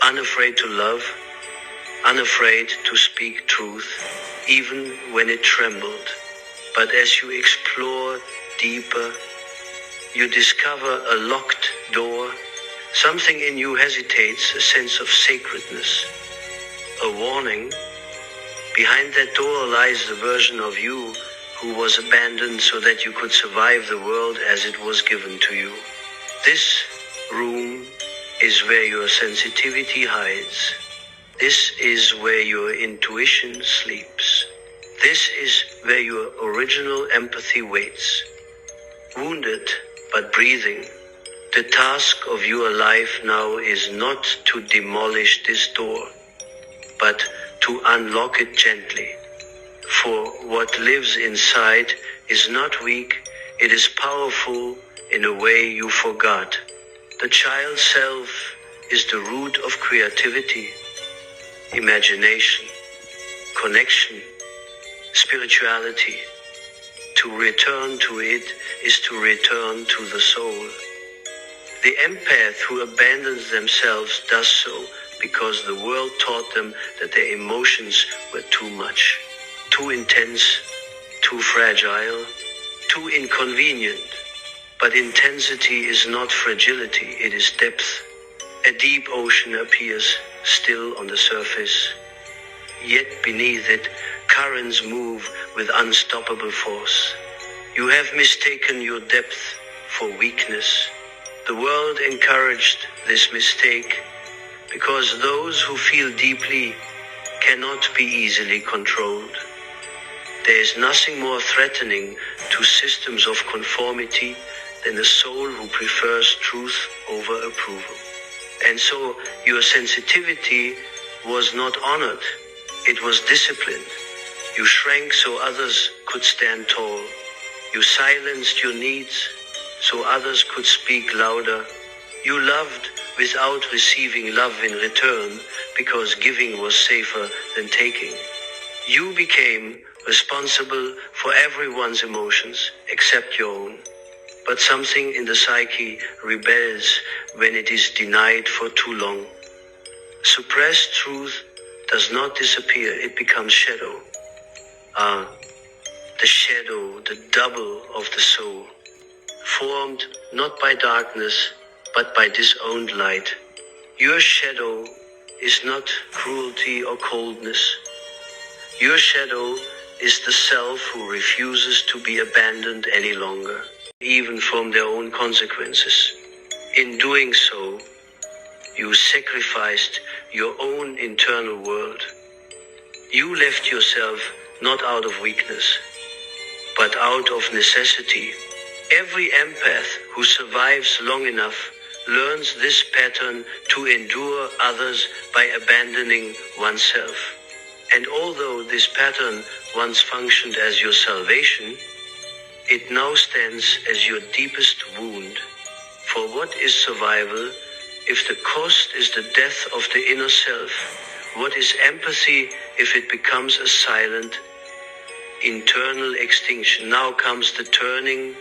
unafraid to love, unafraid to speak truth, even when it trembled. But as you explore deeper, you discover a locked door. Something in you hesitates, a sense of sacredness, a warning. Behind that door lies the version of you who was abandoned so that you could survive the world as it was given to you. This room is where your sensitivity hides. This is where your intuition sleeps. This is where your original empathy waits. Wounded but breathing. The task of your life now is not to demolish this door, but to unlock it gently. For what lives inside is not weak, it is powerful in a way you forgot. The child self is the root of creativity, imagination, connection, spirituality. To return to it is to return to the soul. The empath who abandons themselves does so because the world taught them that their emotions were too much, too intense, too fragile, too inconvenient. But intensity is not fragility, it is depth. A deep ocean appears still on the surface, yet beneath it, currents move with unstoppable force. You have mistaken your depth for weakness. The world encouraged this mistake because those who feel deeply cannot be easily controlled. There is nothing more threatening to systems of conformity than a soul who prefers truth over approval. And so your sensitivity was not honored, it was disciplined. You shrank so others could stand tall. You silenced your needs so others could speak louder. You loved without receiving love in return because giving was safer than taking. You became responsible for everyone's emotions except your own. But something in the psyche rebels when it is denied for too long. Suppressed truth does not disappear, it becomes shadow. The shadow, the double of the soul, formed not by darkness, but by disowned light. Your shadow is not cruelty or coldness. Your shadow is the self who refuses to be abandoned any longer, even from their own consequences. In doing so, you sacrificed your own internal world. You left yourself not out of weakness, but out of necessity. Every empath who survives long enough learns this pattern to endure others by abandoning oneself. And although this pattern once functioned as your salvation, it now stands as your deepest wound. For what is survival if the cost is the death of the inner self? What is empathy if it becomes a silent, internal extinction? Now comes the turning,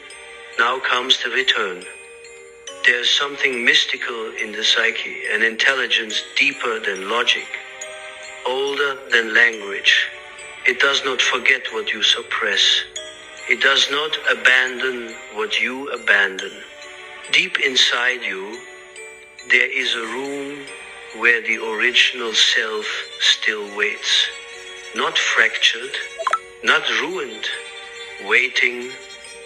now comes the return. There is something mystical in the psyche, an intelligence deeper than logic, older than language. It does not forget what you suppress. It does not abandon what you abandon. Deep inside you, there is a room where the original self still waits. Not fractured, not ruined, waiting.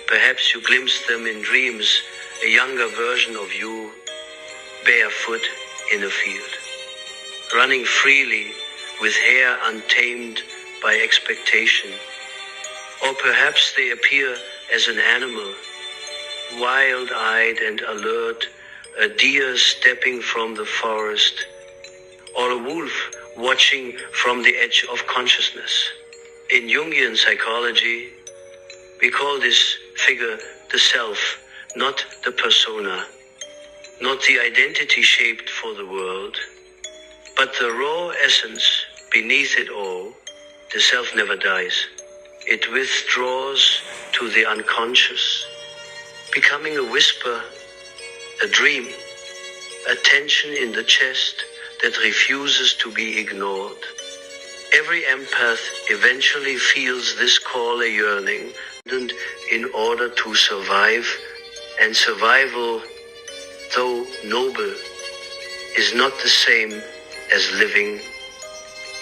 Perhaps you glimpse them in dreams, a younger version of you, barefoot in a field, running freely with hair untamed by expectation. Or perhaps they appear as an animal, wild-eyed and alert, a deer stepping from the forest, or a wolf watching from the edge of consciousness. In Jungian psychology, we call this figure the self, not the persona, not the identity shaped for the world, but the raw essence beneath it all. The self never dies. It withdraws to the unconscious, becoming a whisper, a dream, a tension in the chest that refuses to be ignored. Every empath eventually feels this call a yearning in order to survive, and survival, though noble, is not the same as living.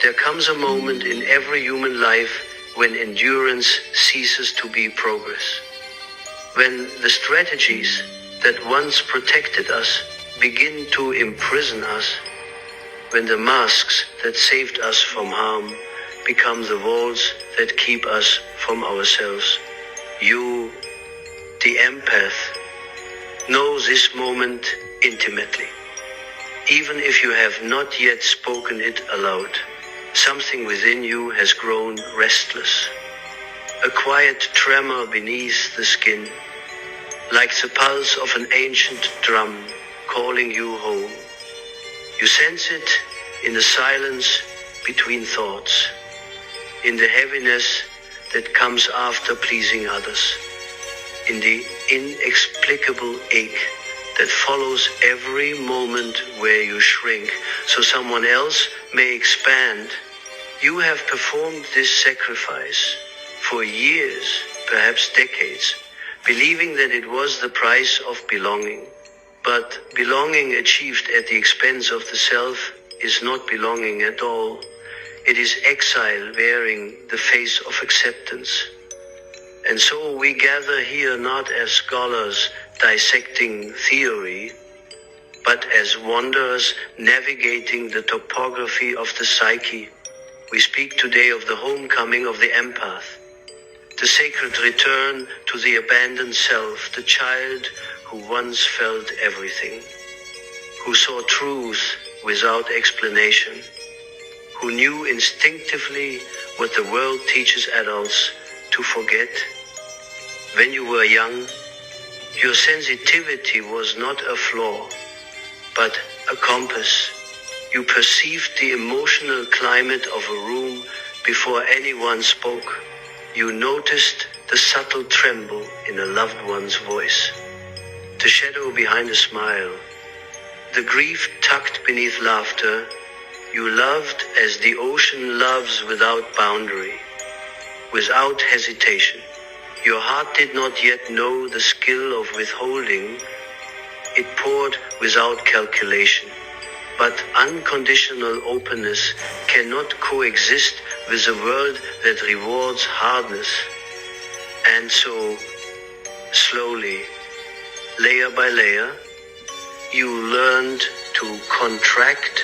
There comes a moment in every human life when endurance ceases to be progress. When the strategies that once protected us begin to imprison us, when the masks that saved us from harm become the walls that keep us from ourselves. You, the empath, know this moment intimately. Even if you have not yet spoken it aloud, something within you has grown restless. A quiet tremor beneath the skin, like the pulse of an ancient drum calling you home. You sense it in the silence between thoughts, in the heaviness that comes after pleasing others, in the inexplicable ache that follows every moment where you shrink so someone else may expand. You have performed this sacrifice for years, perhaps decades, believing that it was the price of belonging. But belonging achieved at the expense of the self is not belonging at all. It is exile wearing the face of acceptance. And so we gather here not as scholars dissecting theory, but as wanderers navigating the topography of the psyche. We speak today of the homecoming of the empath, the sacred return to the abandoned self, the child who once felt everything, who saw truth without explanation, who knew instinctively what the world teaches adults to forget. When you were young, your sensitivity was not a flaw, but a compass. You perceived the emotional climate of a room before anyone spoke. You noticed the subtle tremble in a loved one's voice, the shadow behind a smile, the grief tucked beneath laughter. You loved as the ocean loves without boundary, without hesitation. Your heart did not yet know the skill of withholding. It poured without calculation. But unconditional openness cannot coexist with a world that rewards hardness. And so, slowly, layer by layer, you learned to contract